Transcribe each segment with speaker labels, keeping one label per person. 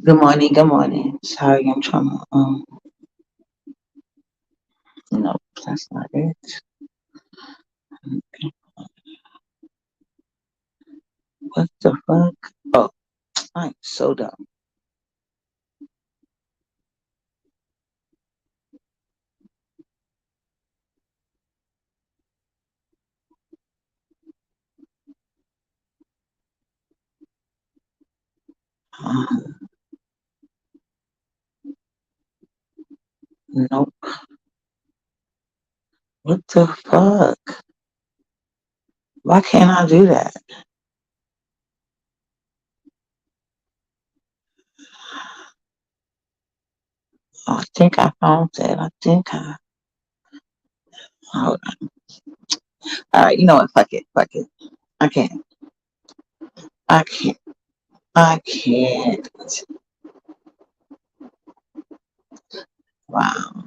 Speaker 1: Good morning, good morning. Sorry, I'm trying to no, that's not it. What the fuck? Oh, I'm so dumb. Um, nope. What the fuck? Why can't I do that? Oh, I think I found it. I think I hold on. Alright, you know what? Fuck it. Fuck it. I can't. I can't. I can't. Wow.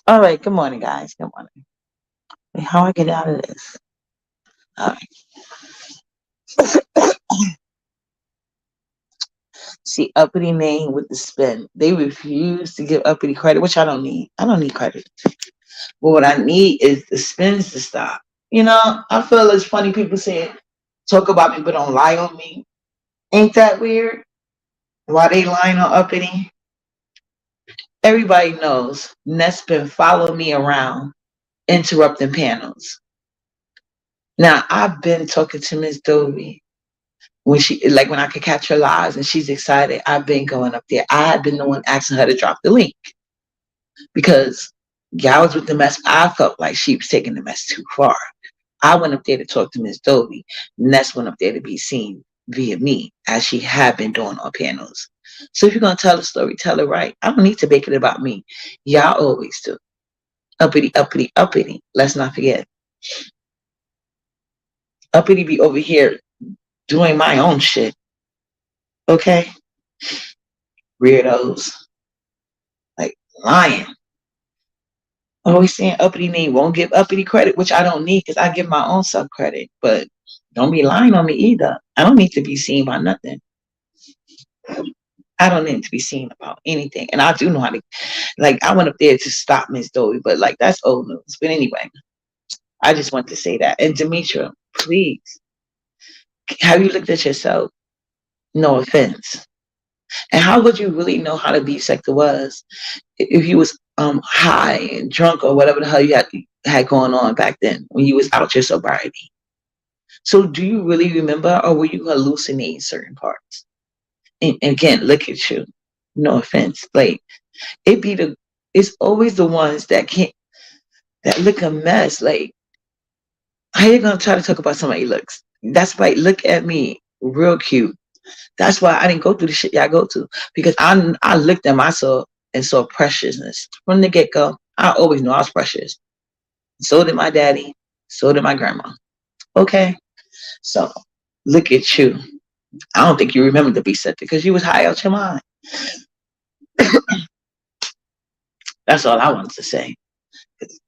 Speaker 1: Alright, good morning, guys. Good morning. Wait, how I get out of this? Alright. See, uppity name with the spin. They refuse to give uppity credit, which I don't need. I don't need credit. But what I need is the spins to stop. You know, I feel it's funny people say talk about me but don't lie on me. Ain't that weird? Why they lying on uppity? Everybody knows Ness been following me around, interrupting panels. Now I've been talking to Miss Dovey when she like when I could catch her lives and she's excited. I've been going up there. I had been the one asking her to drop the link because y'all was with the mess. I felt like she was taking the mess too far. I went up there to talk to Miss Dovey. Ness went up there to be seen via me, as she had been doing on panels. So if you're gonna tell a story, tell it right. I don't need to make it about me. Y'all always do. Uppity, uppity, uppity. Let's not forget. Uppity be over here doing my own shit. Okay? Weirdos. Like lying. Always saying uppity name won't give uppity credit, which I don't need because I give my own self credit. But don't be lying on me either. I don't need to be seen by nothing. I don't need to be seen about anything. And I do know how to, like, I went up there to stop Miss Dowie, but like, that's old news. But anyway, I just want to say that. And Demetra, please, have you looked at yourself? No offense. And how would you really know how to be sector was if you was high and drunk or whatever the hell you had going on back then when you was out your sobriety? So do you really remember or were you hallucinating certain parts? And again, look at you. No offense. Like it be the it's always the ones that can't that look a mess. Like how you gonna try to talk about somebody looks? That's right. Look at me, real cute. That's why I didn't go through the shit y'all go to because I looked at myself and saw preciousness from the get go. I always knew I was precious. So did my daddy. So did my grandma. Okay, so look at you. I don't think you remember the beast set because you was high out your mind. That's all I wanted to say.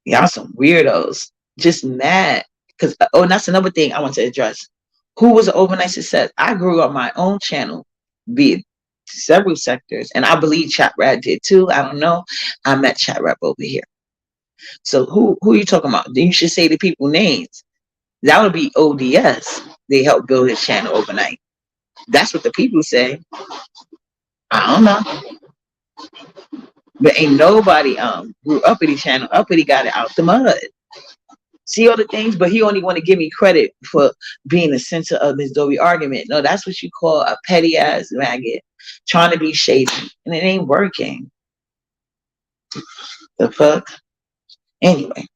Speaker 1: Y'all some weirdos. Just mad. Because oh, and that's another thing I want to address. Who was an overnight success? I grew up my own channel, be it several sectors, and I believe Chat Rat did too. I don't know. I met Chat Rat over here. So who are you talking about? Then you should say the people names. That would be ODS. They helped build his channel overnight. That's what the people say. I don't know. But ain't nobody grew uppity channel. Uppity got it out the mud. See all the things, but he only want to give me credit for being the center of this Dovey argument. No, that's what you call a petty ass maggot trying to be shady, and it ain't working. The fuck. Anyway,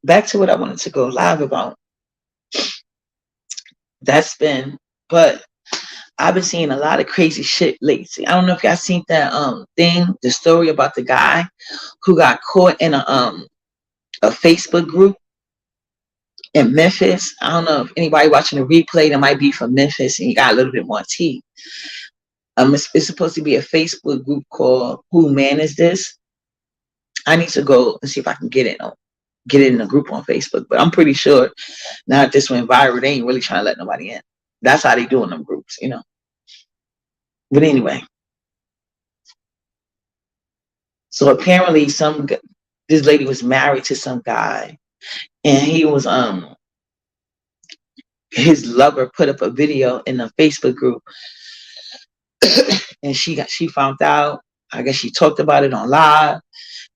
Speaker 1: back to what I wanted to go live about. That's been, but I've been seeing a lot of crazy shit lately. I don't know if y'all seen that thing, the story about the guy who got caught in a Facebook group in Memphis. I don't know if anybody watching the replay that might be from Memphis and you got a little bit more tea. It's supposed to be a Facebook group called "Who Man Is This?" I need to go and see if I can get it in a group on Facebook. But I'm pretty sure now that this went viral, they ain't really trying to let nobody in. That's how they do in them groups, you know. But anyway, So apparently, this lady was married to some guy, and he was his lover put up a video in a Facebook group, and she found out. I guess she talked about it on live,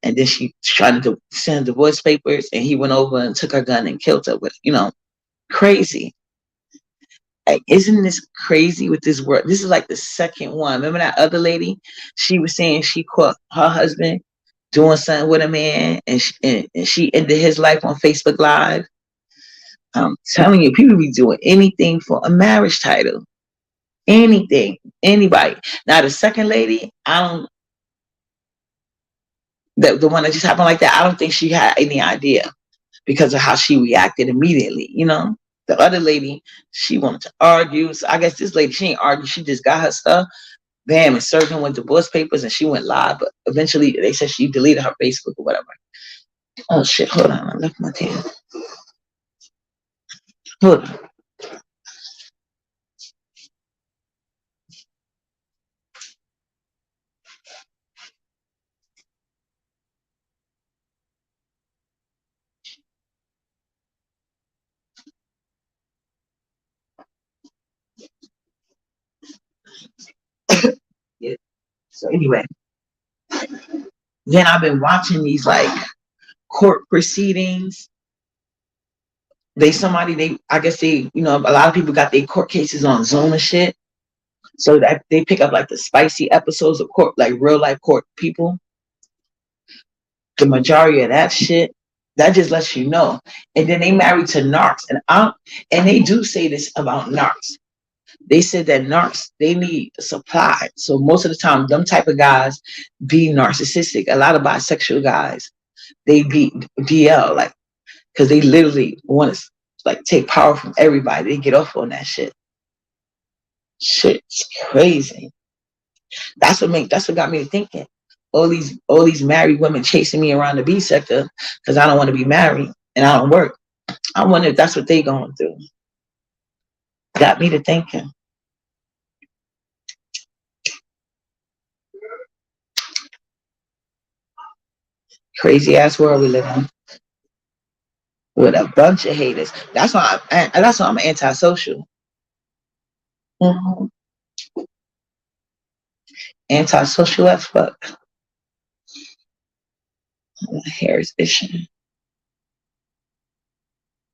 Speaker 1: and then she tried to send divorce papers, and he went over and took her gun and killed her with, crazy. Like, isn't this crazy with this world? This is like the second one. Remember that other lady? She was saying she caught her husband doing something with a man, and she ended his life on Facebook Live. I'm telling you, people be doing anything for a marriage title. Anything, anybody. Now the second lady, I don't. The one that just happened like that, I don't think she had any idea because of how she reacted immediately. The other lady, she wanted to argue. So I guess this lady, she ain't argue. She just got her stuff, bam, and served him with divorce papers, and she went live. But eventually, they said she deleted her Facebook or whatever. Oh shit! Hold on, I left my pen. Hold on. Yeah. So anyway, then I've been watching these like court proceedings. I guess a lot of people got their court cases on Zoom and shit. So that they pick up like the spicy episodes of court, like real life court people. The majority of that shit, that just lets you know. And then they married to narcs, and they do say this about narcs. They said that narcs, they need supply. So most of the time, them type of guys be narcissistic. A lot of bisexual guys, they be DL, like, because they literally want to like take power from everybody. They get off on that shit. Shit's crazy. That's what got me thinking. All these married women chasing me around the B sector because I don't want to be married and I don't work. I wonder if that's what they going through. Got me to thinking. Crazy ass world we live in with a bunch of haters. That's why I'm antisocial. Mm-hmm. Antisocial as fuck. My hair is itching.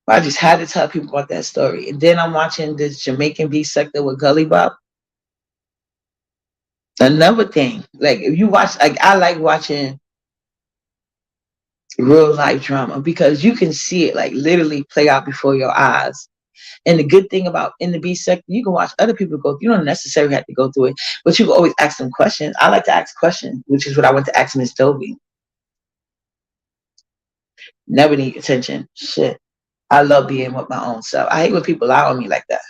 Speaker 1: I just had to tell people about that story. And then I'm watching this Jamaican B sector with Gully Bop. Another thing, like if you watch, like I like watching real life drama because you can see it like literally play out before your eyes. And the good thing about in the B sector, you can watch other people go. You don't necessarily have to go through it, but you can always ask them questions. I like to ask questions, which is what I went to ask Miss Dobie. Never need attention. Shit. I love being with my own self. I hate when people lie on me like that.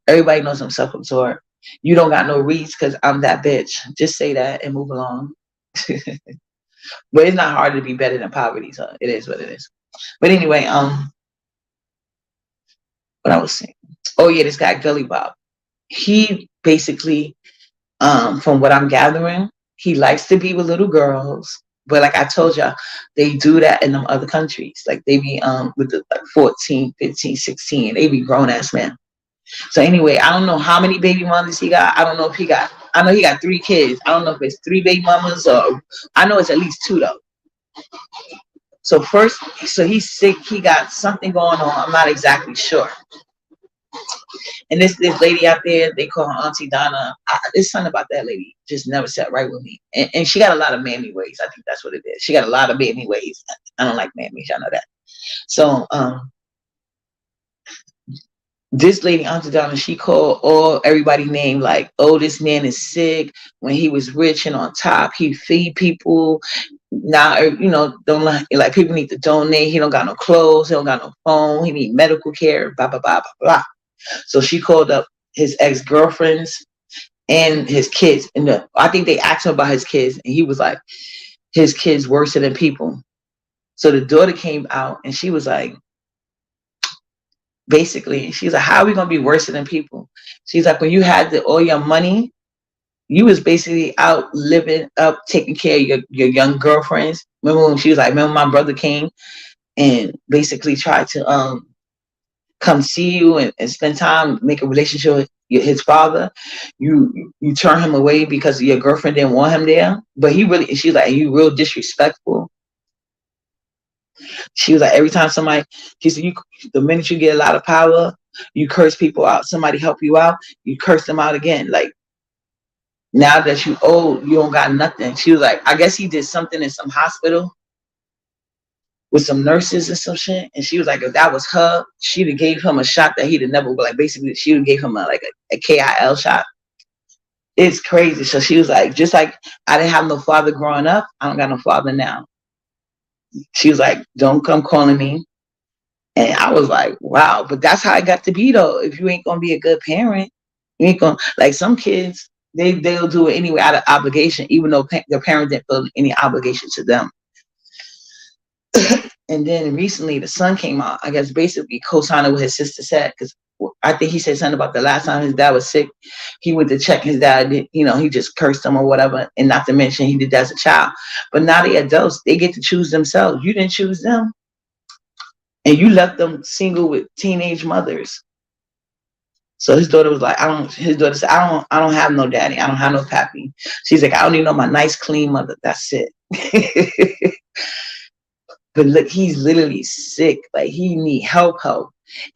Speaker 1: Everybody knows I'm self-absorbed. You don't got no reads because I'm that bitch. Just say that and move along. But it's not hard to be better than poverty, so it is what it is. But anyway, what I was saying. Oh yeah, this guy Gully Bob. He basically, from what I'm gathering, he likes to be with little girls. But like I told y'all, they do that in them other countries. Like they be with the like 14, 15, 16. They be grown ass men. So anyway, I don't know how many baby mamas he got. I know he got 3 kids. I don't know if it's 3 baby mamas or I know it's at least 2 though. So he's sick. He got something going on. I'm not exactly sure. And this lady out there, they call her Auntie Donna. There's something about that lady just never sat right with me. And she got a lot of mammy ways. I think that's what it is. She got a lot of mammy ways. I don't like mammies. I know that. So this lady, Auntie Donna, she called everybody name like, oh, this man is sick. When he was rich and on top, he feed people. Now, don't like people need to donate. He don't got no clothes. He don't got no phone. He need medical care. Blah blah blah blah blah. So she called up his ex-girlfriends and his kids. And I think they asked him about his kids. And he was like, his kids worse than people. So the daughter came out and she was like, basically, she's like, how are we going to be worse than people? She's like, when you had all your money You was basically out living up, taking care of your young girlfriends. Remember when she was like, remember my brother came and basically tried to come see you and spend time, make a relationship with his father. You turn him away because your girlfriend didn't want him there. But he really, she's like, you real disrespectful. She was like, every time somebody, she said, the minute you get a lot of power, you curse people out. Somebody help you out, you curse them out again. Like, now that you old, you don't got nothing. She was like, I guess he did something in some hospital with some nurses and some shit. And she was like, if that was her, she'd have gave him a shot that he'd have never, like, basically, she would have gave him a KIL shot. It's crazy. So she was like, just like I didn't have no father growing up, I don't got no father now. She was like, don't come calling me. And I was like, wow, but that's how I got to be though. If you ain't gonna be a good parent, you ain't gonna, like, some kids, they'll do it anyway out of obligation, even though their parents didn't feel any obligation to them. And then recently the son came out, I guess basically co-signing what his sister said, because I think he said something about the last time his dad was sick, he went to check his dad, he just cursed him or whatever, and not to mention he did that as a child. But now they adults, they get to choose themselves. You didn't choose them, and you left them single with teenage mothers. So his daughter was like, his daughter said, I don't have no daddy, I don't have no pappy. She's like, I don't even know my nice clean mother. That's it. But look, he's literally sick. Like, he need help.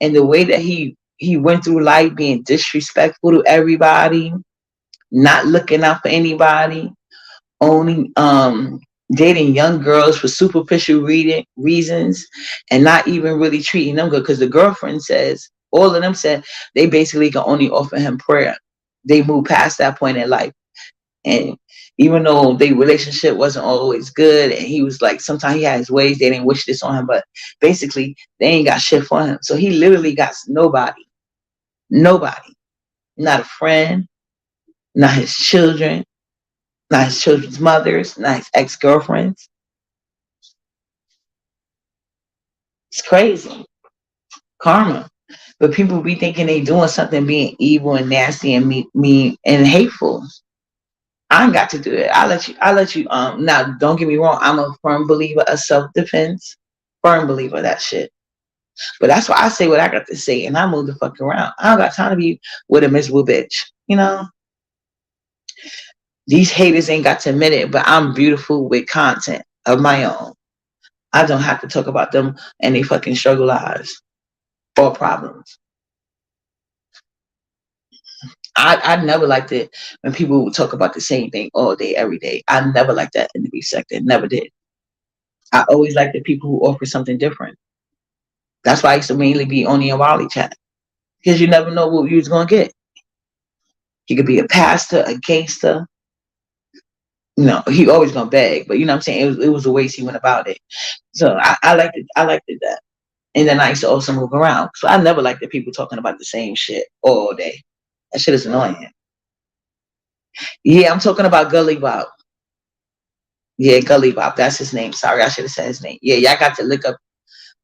Speaker 1: And the way that he went through life being disrespectful to everybody, not looking out for anybody, only dating young girls for superficial reasons, and not even really treating them good. Because the girlfriend says, all of them said they basically can only offer him prayer. They moved past that point in life. And even though their relationship wasn't always good, and he was like, sometimes he had his ways, they didn't wish this on him, but basically they ain't got shit for him. So he literally got nobody, not a friend, not his children, not his children's mothers, not his ex-girlfriends. It's crazy. Karma. But people be thinking they doing something, being evil and nasty and mean and hateful. I ain't got to do it. I'll let you now don't get me wrong, I'm a firm believer of self-defense. Firm believer of that shit. But that's why I say what I got to say, and I move the fuck around. I don't got time to be with a miserable bitch. These haters ain't got to admit it, but I'm beautiful with content of my own. I don't have to talk about them and they fucking struggle lives or problems. I never liked it when people would talk about the same thing all day, every day. I never liked that in the B sector. Never did. I always liked the people who offer something different. That's why I used to mainly be only in Raleigh chat. Because you never know what you was going to get. He could be a pastor, a gangster. He always going to beg. But you know what I'm saying? It was the ways he went about it. So I liked it. I liked it that. And then I used to also move around. So I never liked the people talking about the same shit all day. That shit is annoying. Yeah, I'm talking about Gully Bob. Yeah, Gully Bob. That's his name. Sorry, I should have said his name. Yeah, y'all got to look up.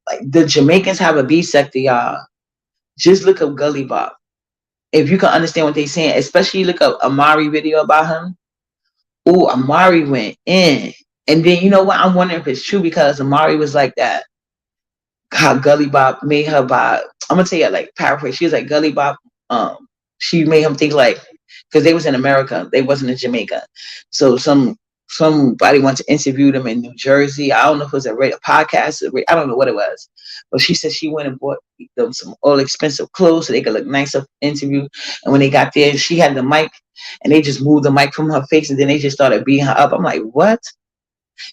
Speaker 1: Like, the Jamaicans have a B sector, y'all. Just look up Gully Bob. If you can understand what they're saying, especially look up Amari video about him. Oh, Amari went in. And then, you know what? I'm wondering if it's true, because Amari was like that. How Gully Bob made her buy. I'm gonna tell you, like, paraphrase. She was like, Gully Bob. She made him think, like, because they was in America, they wasn't in Jamaica. So somebody wanted to interview them in New Jersey. I don't know if it was a podcast. I don't know what it was. But she said she went and bought them some all expensive clothes so they could look nice up interview. And when they got there, she had the mic, and they just moved the mic from her face, and then they just started beating her up. I'm like, what?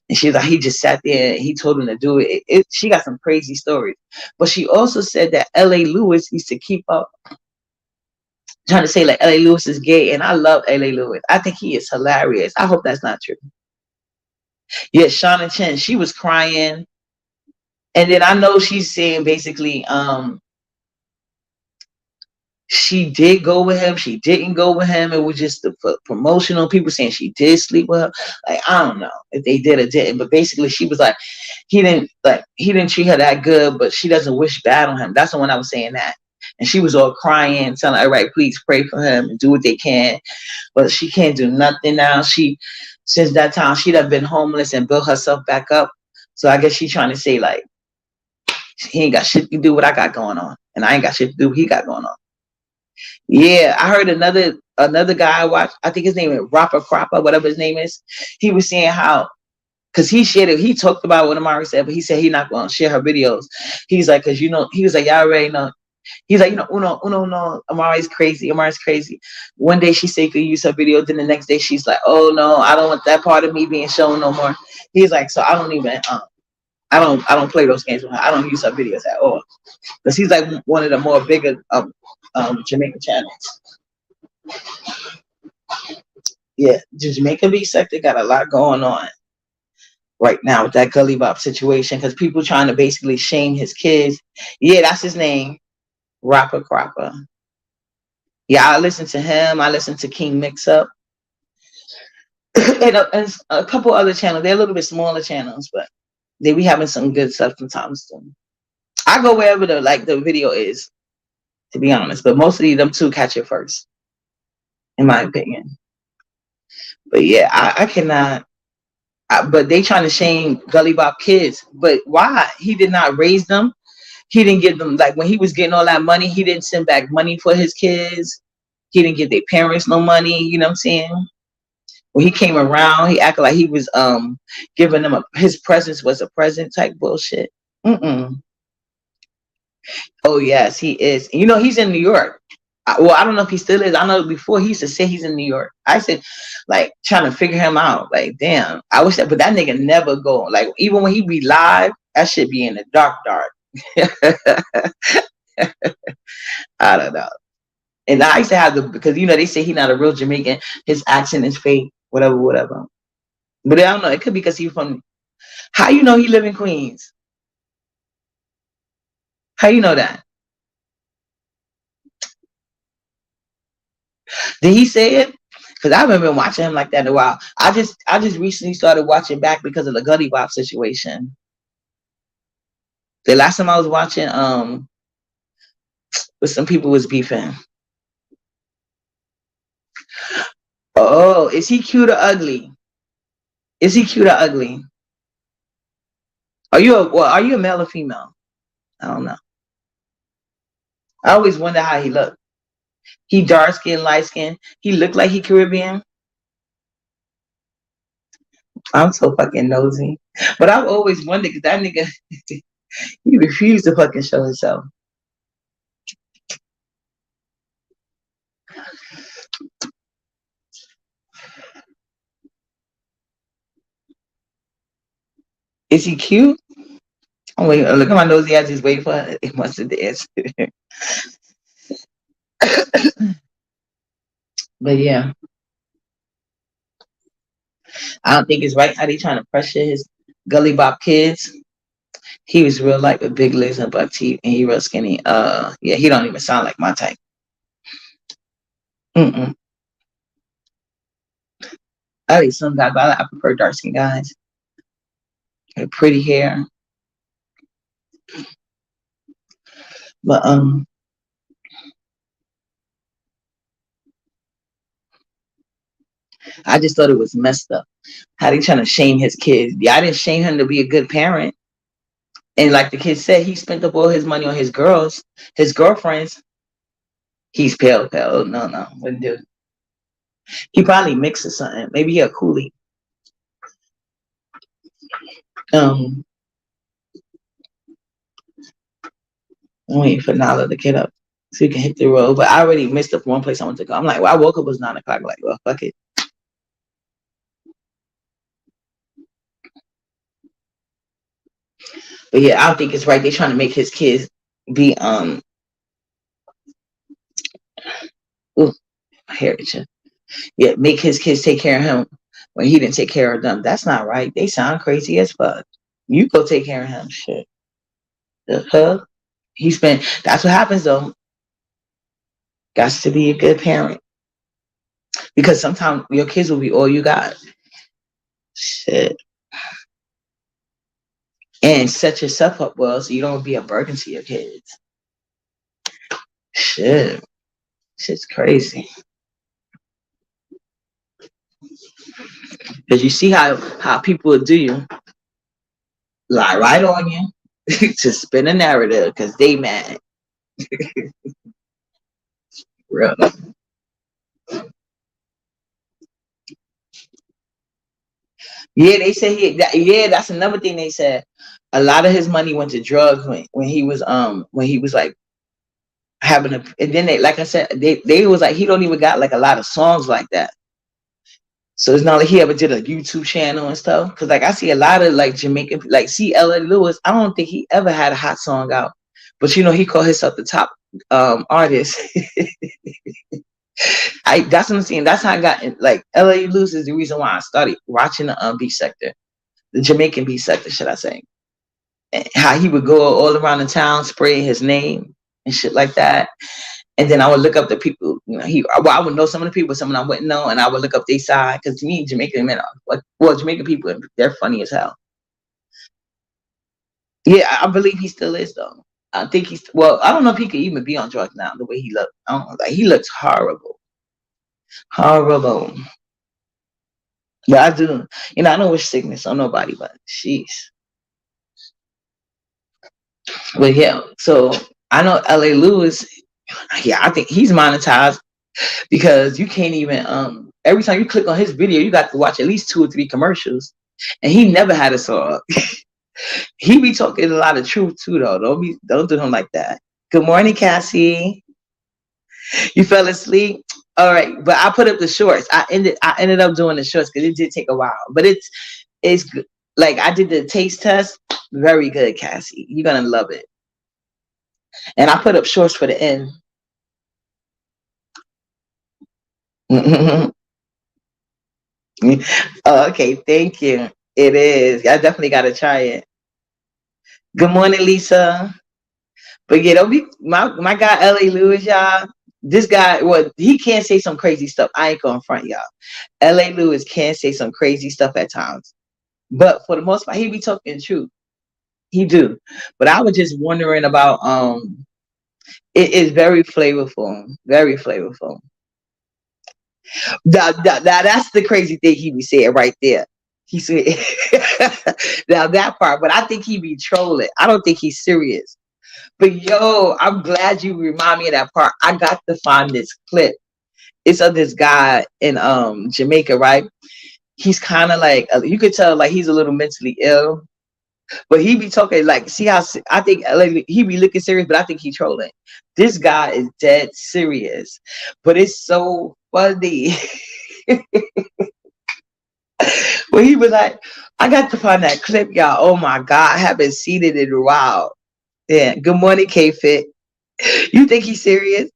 Speaker 1: And she's like, he just sat there and he told him to do it. She got some crazy stories. But she also said that L.A. Lewis used to keep up trying to say, like, L.A. Lewis is gay. And I love L.A. Lewis. I think he is hilarious. I hope that's not true. Yeah, Shauna Chen, she was crying. And then I know she's saying basically, she did go with him. She didn't go with him. It was just the promotional people saying she did sleep with her. Like, I don't know if they did or didn't, but basically she was like, he didn't treat her that good, but she doesn't wish bad on him. That's the one I was saying that. And she was all crying, telling everybody, please pray for him and do what they can. But she can't do nothing now. Since that time, she done been homeless and built herself back up. So I guess she's trying to say, like, he ain't got shit to do what I got going on. And I ain't got shit to do what he got going on. Yeah, I heard another guy I watched, I think his name is Rapper Cropper, whatever his name is. He was saying how, because he shared it, he talked about what Amari said, but he said he not going to share her videos. He's like, because, he was like, y'all already know. He's like, Uno, no, Amari's crazy. Amari's crazy. One day she said, could use her video. Then the next day she's like, oh no, I don't want that part of me being shown no more. He's like, so I don't even, I don't play those games with her. I don't use her videos at all. Because he's like one of the more bigger Jamaican channels. Yeah, the Jamaican beat sector got a lot going on right now with that Gully Bop situation, because people trying to basically shame his kids. Yeah, that's his name. Rapper Cropper. Yeah, I listen to him. I listen to King Mix Up. and a couple other channels. They're a little bit smaller channels, but they be having some good stuff sometimes too. I go wherever the video is, to be honest. But mostly them two catch it first, in my opinion. But yeah, I cannot. But they trying to shame Gully Bop kids. But why? He did not raise them. He didn't give them, like, when he was getting all that money, he didn't send back money for his kids. He didn't give their parents no money. You know what I'm saying? When he came around, he acted like he was giving them his presence was a present type bullshit. Mm-mm. Oh yes, he is. He's in New York. Well, I don't know if he still is. I know before he used to say he's in New York. I said, like, trying to figure him out. Like, damn, I wish that, but that nigga never go. Like, even when he be live, that shit be in the dark. I don't know. And I used to have because they say he's not a real Jamaican. His accent is fake, whatever. But I don't know. It could be because he's from. How you know he live in Queens? How you know that? Did he say it? Because I haven't been watching him like that in a while. I just recently started watching back because of the Gully Bop situation. The last time I was watching, with some people was beefing. Oh, is he cute or ugly? Is he cute or ugly? Are you a male or female? I don't know. I always wonder how he looked. He dark skin, light skin. He looked like he Caribbean. I'm so fucking nosy. But I've always wondered, because that nigga, he refused to fucking show himself. Is he cute? Oh wait, look at my nosy. I just wait for it. It must have dance. But yeah, I don't think it's right how they trying to pressure his Gully Bop kids. He was real light with big legs and buck teeth, and he real skinny. Yeah, he don't even sound like my type. Mm-mm. I like some guys, but I prefer dark skin guys. With pretty hair. But I just thought it was messed up. How they trying to shame his kids. Yeah, I didn't shame him to be a good parent. And like the kid said, he spent up all his money on his girlfriends. He's pale. No, wouldn't do. He probably mixes something. Maybe he a coolie. I'm waiting for Nala to get up so he can hit the road. But I already missed up one place I want to go. I'm like, well, I woke up, it was 9 o'clock. Like, well, fuck it. But yeah, I don't think it's right. They're trying to make his kids be ooh, heritage. Yeah, make his kids take care of him when he didn't take care of them. That's not right. They sound crazy as fuck. You go take care of him. Shit. The hell? That's what happens though. Got to be a good parent. Because sometimes your kids will be all you got. Shit. And set yourself up well so you don't be a burden to your kids. Shit. Shit's crazy. Because you see how people do you. Lie right on you to spin a narrative because they mad. Real. Yeah, they say yeah, that's another thing they said. A lot of his money went to drugs when he was like having a, and then they, like I said, they was like he don't even got like a lot of songs like that. So it's not like he ever did a YouTube channel and stuff. Cause like I see a lot of like Jamaican, like see L.A. Lewis. I don't think he ever had a hot song out, but you know he called himself the top artist. I That's what I'm saying. That's how I got in, like L.A. Lewis is the reason why I started watching the beat sector, the Jamaican beat sector, should I say? And how he would go all around the town spraying his name and shit like that. And then I would look up the people, you know, I would know some of the people, some I wouldn't know, and I would look up their side because to me, Jamaican men, well, Jamaican people, they're funny as hell. Yeah, I believe he still is though. I think he's well. I don't know if he could even be on drugs now. The way he looked, I don't know, like he looks horrible, horrible. But I do, you know, I don't wish sickness on nobody, but sheesh. But yeah, so I know L.A. Lewis. Yeah, I think he's monetized because you can't even every time you click on his video, you got to watch at least 2 or 3 commercials, and he never had a song. He be talking a lot of truth too, though. Don't do him like that. Good morning, Cassie. You fell asleep. All right, but I put up the shorts. I ended up doing the shorts because it did take a while, but it's good. Like I did the taste test. Very good, Cassie. You're gonna love it. And I put up shorts for the end. Oh, okay, thank you. It is. I definitely gotta try it. Good morning, Lisa. But yeah, don't be my guy L.A. Lewis, y'all. This guy, well, he can't say some crazy stuff. I ain't gonna front y'all. L.A. Lewis can say some crazy stuff at times, but for the most part, he be talking truth. He do. But I was just wondering about it is very flavorful, very flavorful. That's the crazy thing he be saying right there. He said now that part, but I think he be trolling. I don't think he's serious. But yo, I'm glad you remind me of that part. I got to find this clip. It's of this guy in Jamaica, right? He's kind of like you could tell like he's a little mentally ill, but he be talking like see how I think like, he be looking serious, but I think he trolling. This guy is dead serious, but it's so funny. Well, he was like, I got to find that clip, y'all. Oh my god, I haven't seen it in a while. Yeah. Good morning, K Fit. You think he's serious?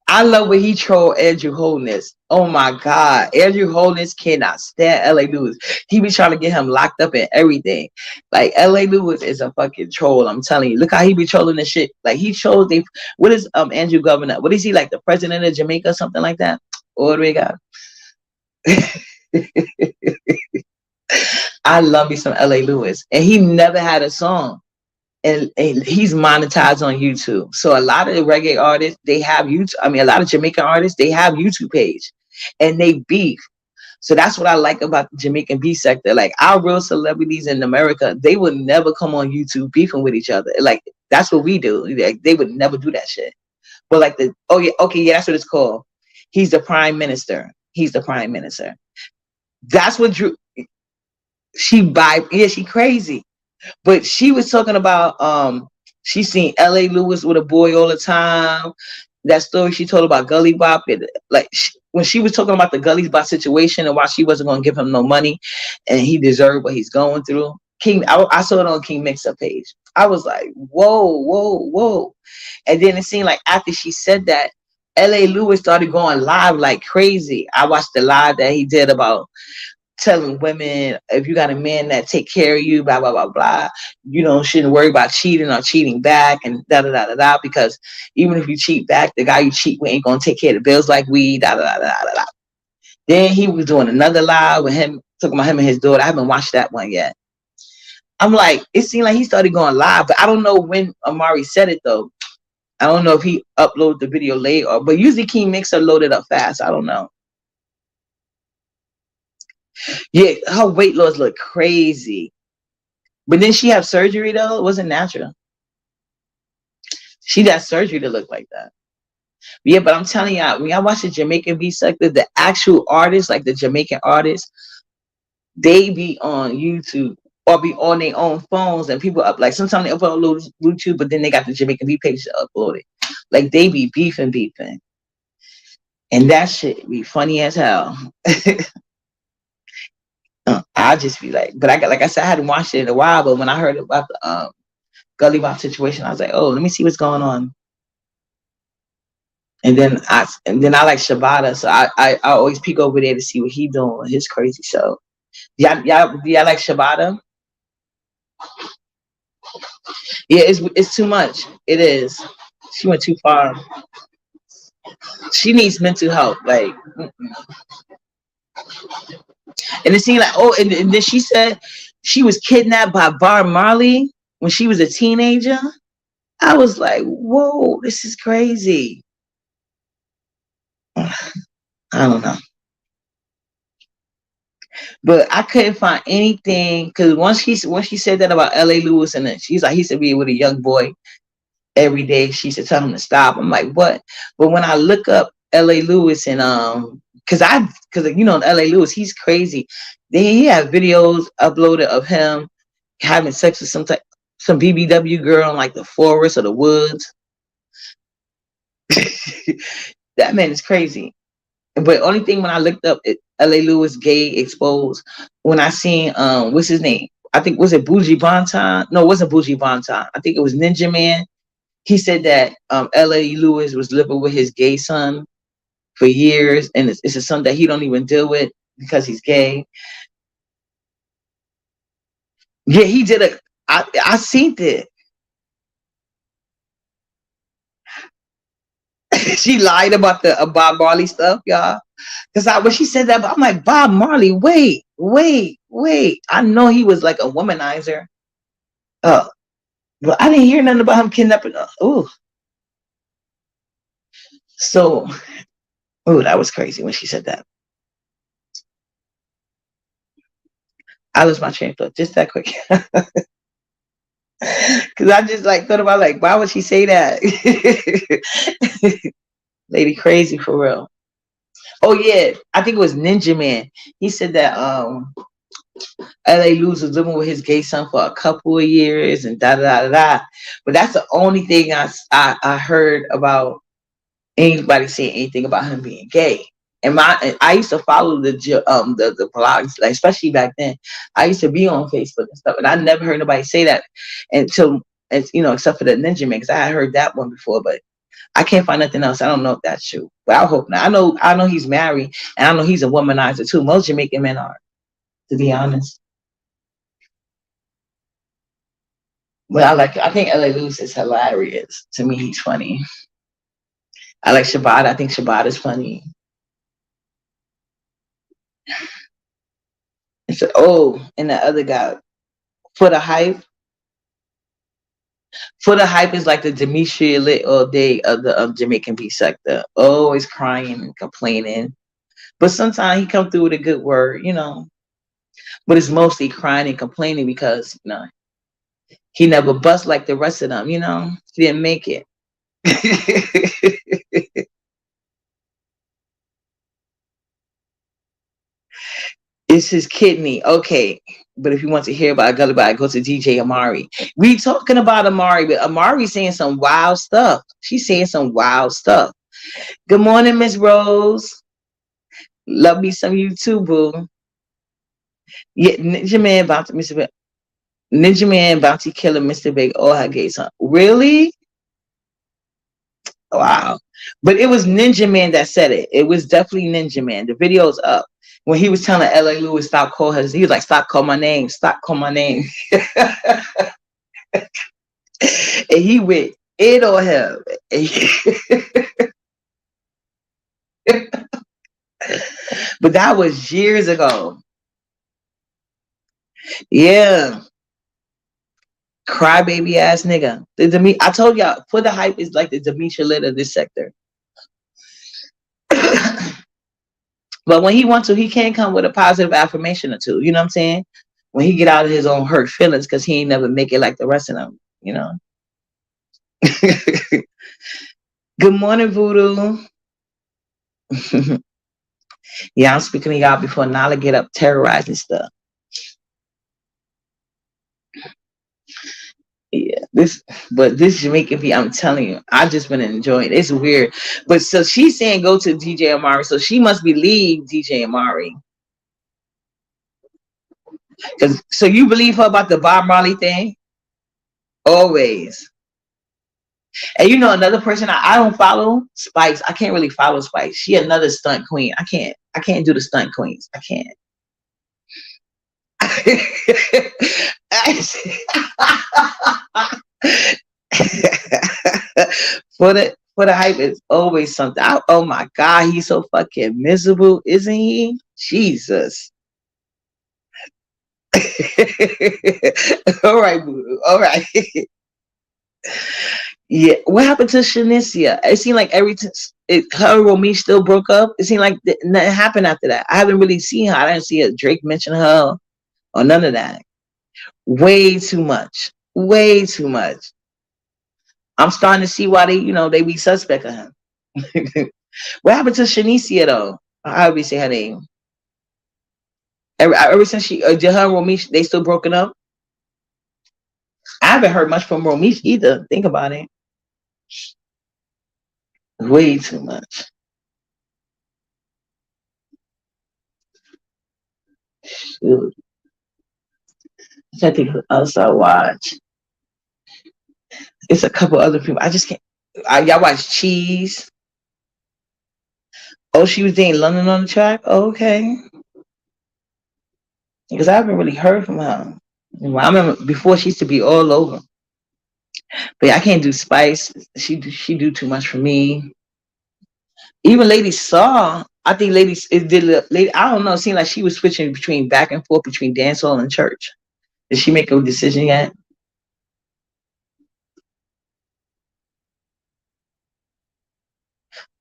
Speaker 1: I love when he troll Andrew Holness. Oh my God. Andrew Holness cannot stand L.A. Lewis. He be trying to get him locked up and everything. Like L.A. Lewis is a fucking troll. I'm telling you. Look how he be trolling this shit. Like he trolls what is Andrew Governor? What is he like? The president of Jamaica or something like that? What do we got? I love me some L.A. Lewis. And he never had a song. And he's monetized on YouTube. So a lot of the reggae artists, they have YouTube. I mean, a lot of Jamaican artists, they have YouTube page and they beef. So that's what I like about the Jamaican beef sector. Like our real celebrities in America, they would never come on YouTube beefing with each other. Like that's what we do. Like, they would never do that shit. But like oh yeah, okay, yeah, that's what it's called. He's the prime minister. He's the prime minister. That's what Drew. She crazy. But she was talking about she seen L.A. Lewis with a boy all the time. That story she told about Gully Bop, like when she was talking about the Gully Bop situation and why she wasn't going to give him no money, and he deserved what he's going through. I saw it on King Mixer page. I was like, whoa, whoa, whoa, and then it seemed like after she said that, L.A. Lewis started going live like crazy. I watched the live that he did about telling women if you got a man that take care of you, blah blah blah blah, you know, shouldn't worry about cheating or cheating back and da da da da da. Because even if you cheat back, the guy you cheat with ain't gonna take care of the bills like we da da da da da da. Then he was doing another live with him talking about him and his daughter. I haven't watched that one yet. I'm like, it seemed like he started going live, but I don't know when Amari said it though. I don't know if he uploaded the video late or, but usually King makes her load it up fast. I don't know. Yeah, her weight loss looked crazy. But then she have surgery though. It wasn't natural. She got surgery to look like that. Yeah, but I'm telling you, when I watch the Jamaican beat sector, the actual artists, like the Jamaican artists, they be on YouTube or be on their own phones and people up. Like sometimes they upload YouTube, but then they got the Jamaican beat page to upload it. Like they be beefing. And that shit be funny as hell. I just be like, but I got, like I said, I hadn't watched it in a while, but when I heard about the Gully Bop situation, I was like, oh, let me see what's going on. And then I like Shabata, so I always peek over there to see what he doing with his crazy show. Y'all like Shabata? Yeah, it's too much. It is. She went too far. She needs mental help. Like, and it seemed like, oh, and then she said she was kidnapped by Bob Marley when she was a teenager. I was like, whoa, this is crazy. I don't know. But I couldn't find anything because once she said that about L.A. Lewis, and then she's like, he should be with a young boy every day. She should tell him to stop. I'm like, what? But when I look up L.A. Lewis and because you know L.A. Lewis, he's crazy. Then he had videos uploaded of him having sex with some BBW girl in like the forest or the woods. That man is crazy. But only thing when I looked up L.A. Lewis gay exposed, when I seen what's his name? I think was it Bougie Bonton? No, it wasn't Bougie Bonton. I think it was Ninja Man. He said that L.A. Lewis was living with his gay son for years, and it's a son that he don't even deal with because he's gay. Yeah, he did a. I seen it. She lied about the Bob Marley stuff, y'all. Because when she said that, I'm like, Bob Marley, wait. I know he was like a womanizer. Uh, but I didn't hear nothing about him kidnapping. Oh, so, oh, that was crazy when she said that. I lost my train of thought just that quick. Because I just like thought about like, why would she say that? Lady crazy for real. Oh yeah, I think it was Ninja Man. He said that L.A. Lewis was living with his gay son for a couple of years and da da da da. But that's the only thing I heard about anybody saying anything about him being gay. And I used to follow the blogs, like especially back then. I used to be on Facebook and stuff, and I never heard nobody say that until except for the Ninja Man, because I had heard that one before, but I can't find nothing else. I don't know if that's true, but I hope not. I know he's married, and I know he's a womanizer too. Most Jamaican men are, to be honest. But I think L.A. Lewis is hilarious. To me, he's funny. I like Shabbat. I think Shabbat is funny. And so, and the other guy, for the hype. For the hype is like the Demetria Lit all day of the Jamaican beat sector, always crying and complaining. But sometimes he come through with a good word. But it's mostly crying and complaining because he never bust like the rest of them. He didn't make it. It's his kidney. Okay. But if you want to hear about Gulliby, go to DJ Amari. We talking about Amari, but Amari's saying some wild stuff. She's saying some wild stuff. Good morning, Miss Rose. Love me some you too, boo. Yeah, Ninja Man, Bounty Killer, Mr. Big, all her gay son. Really? Wow. But it was Ninja Man that said it. It was definitely Ninja Man. The video's up. When he was telling L.A. Lewis stop call her, he was like, stop call my name, stop call my name. And he went in on him. But that was years ago. Yeah. Crybaby ass nigga. I told y'all, for the hype is like the Demetria Lit of this sector. But when he wants to, he can come with a positive affirmation or two. You know what I'm saying? When he get out of his own hurt feelings because he ain't never make it like the rest of them. You know. Good morning, Voodoo. Yeah, I'm speaking to y'all before Nala get up terrorizing stuff. Yeah, this Jamaican people, I'm telling you, I just been enjoying it. It's weird. But so she's saying go to DJ Amari, so she must believe DJ Amari. So you believe her about the Bob Marley thing? Always. And you know another person I don't follow, Spice. I can't really follow Spice. She another stunt queen. I can't do the stunt queens. I can't. For the hype is always something. Oh my God, he's so fucking miserable, isn't he? Jesus. All right, boo. All right. Yeah. What happened to Shanicia? It seemed like her and Romy still broke up. It seemed like nothing happened after that. I haven't really seen her. I didn't see a Drake mention her or none of that. Way too much. Way too much. I'm starting to see why they be suspect of him. What happened to Shanicia though? How do we say her name? Ever since she did her and Romy, they still broken up. I haven't heard much from Romy either. Think about it. Way too much. Shoot. I think what else I watch. It's a couple other people. I just can't. Y'all watch Cheese? Oh, she was dating London on the track. Oh, okay. Because I haven't really heard from her. I remember before she used to be all over. But yeah, I can't do Spice. She do too much for me. Even Lady Saw, I think Lady. I don't know. It seemed like she was switching between back and forth between dancehall and church. Did she make a decision yet?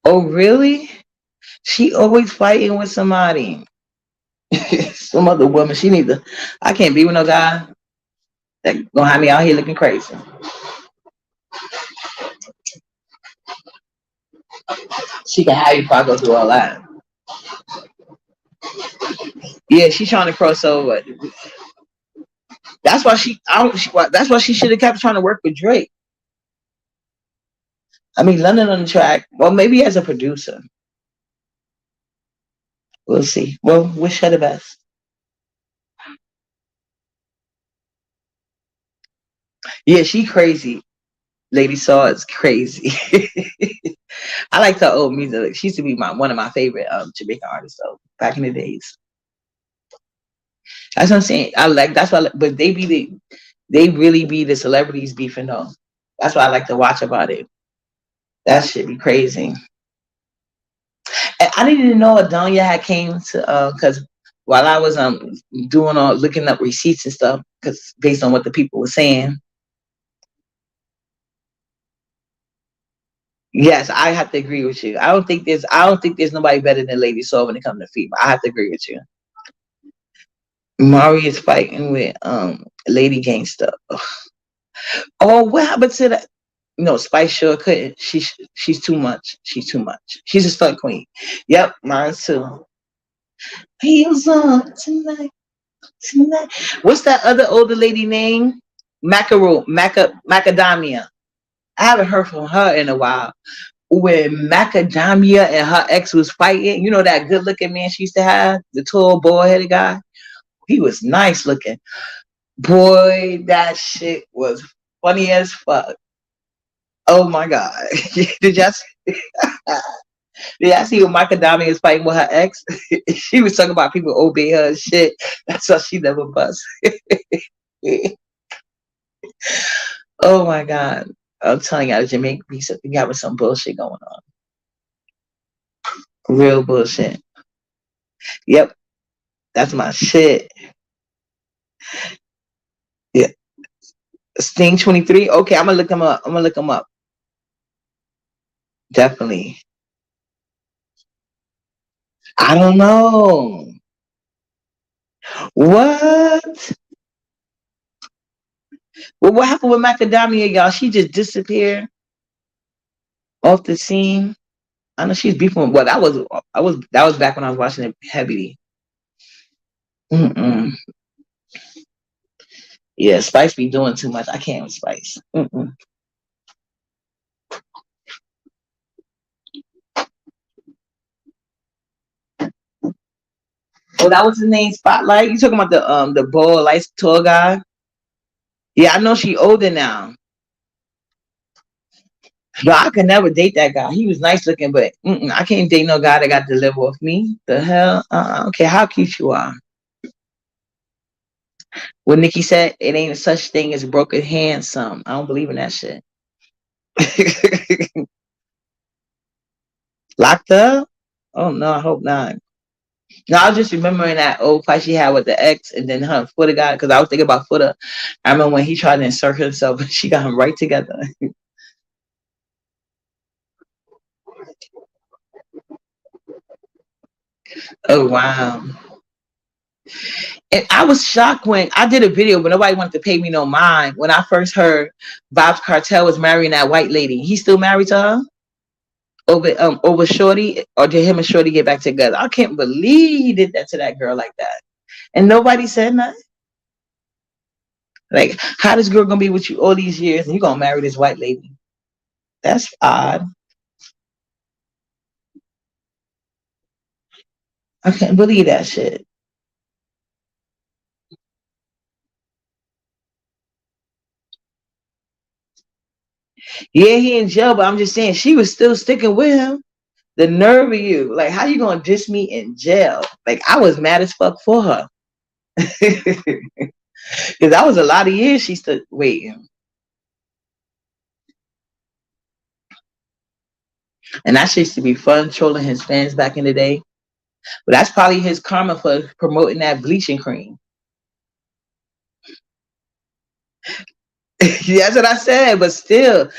Speaker 1: Oh, really? She always fighting with somebody. Some other woman. She need to. I can't be with no guy that gonna have me out here looking crazy. She can have you if I go through all that. Yeah, she's trying to cross over. That's why that's why she should have kept trying to work with Drake. I mean, London on the track. Well, maybe as a producer. We'll see. Well, wish her the best. Yeah, she crazy. Lady Saw is crazy. I like her old music. She used to be one of my favorite Jamaican artists though, back in the days. That's what I'm saying. That's why but they really be the celebrities beefing though. That's why I like to watch about it. That should be crazy. And I didn't even know Adonia had came to because while I was doing all looking up receipts and stuff, because based on what the people were saying. Yes, I have to agree with you. I don't think there's nobody better than Lady Saw when it comes to female. I have to agree with you. Mari is fighting with Lady Gangsta. Oh, what happened to that? No, Spice sure couldn't. She's too much. She's too much. She's a stunt queen. Yep, mine too. Heels on tonight. Tonight. What's that other older lady name? Macadamia. I haven't heard from her in a while. When Macadamia and her ex was fighting, you know that good looking man she used to have, the tall, bald headed guy? He was nice looking. Boy, that shit was funny as fuck. Oh my God. Did y'all see, did y'all see when Macadamia is fighting with her ex? She was talking about people obey her and shit. That's why she never bust. Oh my God. I'm telling y'all, Jamaican piece of got with some bullshit going on. Real bullshit. Yep. That's my shit. Yeah. Sting 23. Okay, I'm gonna look him up. I'm gonna look him up. Definitely. I don't know. What? Well, what happened with Macadamia, y'all? She just disappeared off the scene. I know she's beefing with, well, that was back when I was watching it heavily. Mm-mm. Yeah, Spice be doing too much. I can't with Spice. Mm-mm. Oh, that was his name, Spotlight. You talking about the bald light tall guy? Yeah, I know she older now. But I could never date that guy. He was nice looking, but I can't date no guy that got to live off me. The hell? I don't care how cute you are. What Nikki said, it ain't such thing as broken handsome. I don't believe in that shit. Locked up? Oh no, I hope not. No, I was just remembering that old fight she had with the ex, and then her Footer got, because I was thinking about Footer. I remember when he tried to insert himself, and she got him right together. Oh wow. And I was shocked when I did a video, but nobody wanted to pay me no mind. When I first heard Bob's Cartel was marrying that white lady, he still married to her over Shorty, or did him and Shorty get back together? I can't believe he did that to that girl like that, and nobody said nothing. Like, how this girl gonna be with you all these years, and you gonna marry this white lady? That's odd. I can't believe that shit. Yeah, he in jail, but I'm just saying she was still sticking with him. The nerve of you! Like, how you gonna diss me in jail? Like, I was mad as fuck for her. Because that was a lot of years she stood waiting. And that shit used to be fun trolling his fans back in the day. But that's probably his karma for promoting that bleaching cream. That's what I said. But still,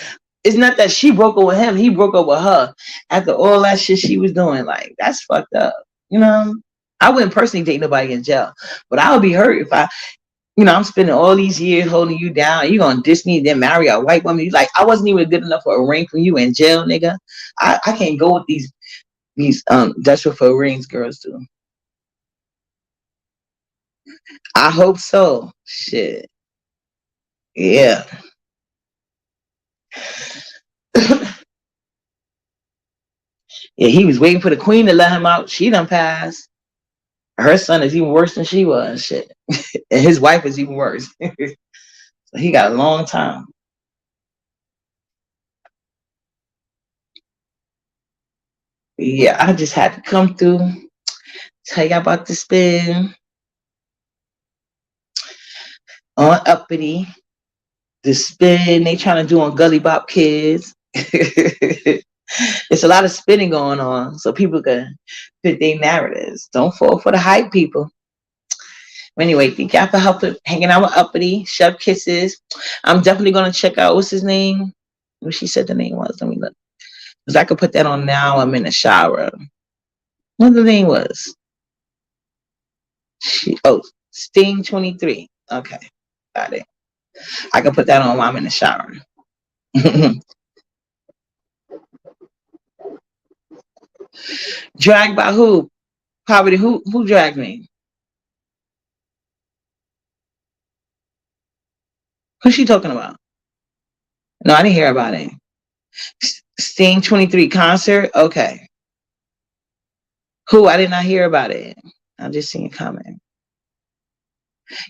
Speaker 1: it's not that she broke up with him. He broke up with her after all that shit she was doing. Like, that's fucked up. You know? I wouldn't personally date nobody in jail. But I would be hurt if I'm spending all these years holding you down. You gonna diss me, then marry a white woman? You like, I wasn't even good enough for a ring from you in jail, nigga. I can't go with these desperate for rings girls too. I hope so. Shit. Yeah. Yeah, he was waiting for the queen to let him out. She done passed. Her son is even worse than she was. Shit. And his wife is even worse. So he got a long time. Yeah, I just had to come through, tell you about the spin on uppity. The spin they trying to do on Gully Bop Kids. It's a lot of spinning going on, so people can fit their narratives. Don't fall for the hype, people. Anyway, thank y'all for helping hanging out with Uppity. Chef Kisses. I'm definitely gonna check out what's his name. What she said the name was. Let me look. Because I could put that on now. I'm in the shower. What the name was? Sting 23. Okay. Got it. I can put that on while I'm in the shower. Dragged by who? Poverty. Who dragged me? Who's she talking about? No, I didn't hear about it. Sting 23 concert? Okay. Who? I did not hear about it. I just seen a comment.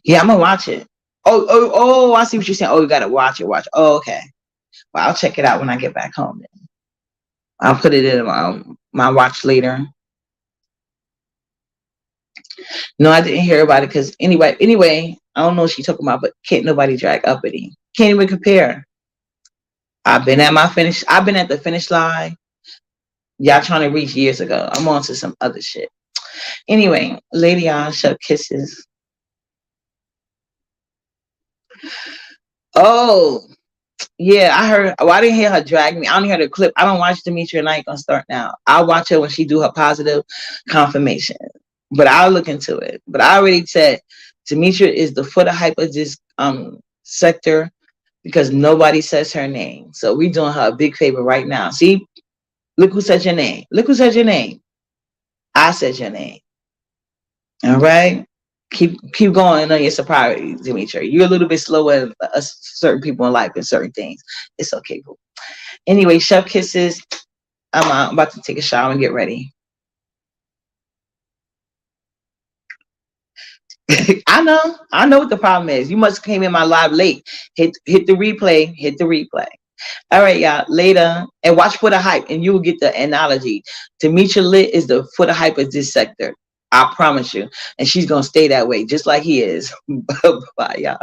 Speaker 1: Yeah, I'm gonna watch it. Oh, I see what you're saying. Oh, you gotta watch it. Oh, okay. Well, I'll check it out when I get back home then. I'll put it in my watch later. No, I didn't hear about it because anyway, I don't know what she's talking about, but can't nobody drag uppity. Can't even compare. I've been at the finish line. Y'all trying to reach years ago. I'm on to some other shit. Anyway, Lady on Chef Kisses. Oh, yeah, I heard. Well, I didn't hear her drag me. I only heard a clip. I don't watch Demetria, and I ain't gonna start now. I'll watch her when she do her positive confirmation. But I'll look into it. But I already said Demetria is the foot of hype of this sector because nobody says her name. So we doing her a big favor right now. See, look who said your name. Look who said your name. I said your name. All right. Keep going on your sobriety, Demetria. You're a little bit slower than certain people in life and certain things. It's okay, boo. Anyway, chef kisses. I'm about to take a shower and get ready. I know what the problem is. You must have came in my live late. Hit the replay. Hit the replay. All right, y'all. Later. And watch for the hype, and you will get the analogy. Demetria Lit is the for the hype of this sector. I promise you. And she's gonna stay that way, just like he is. Bye, y'all.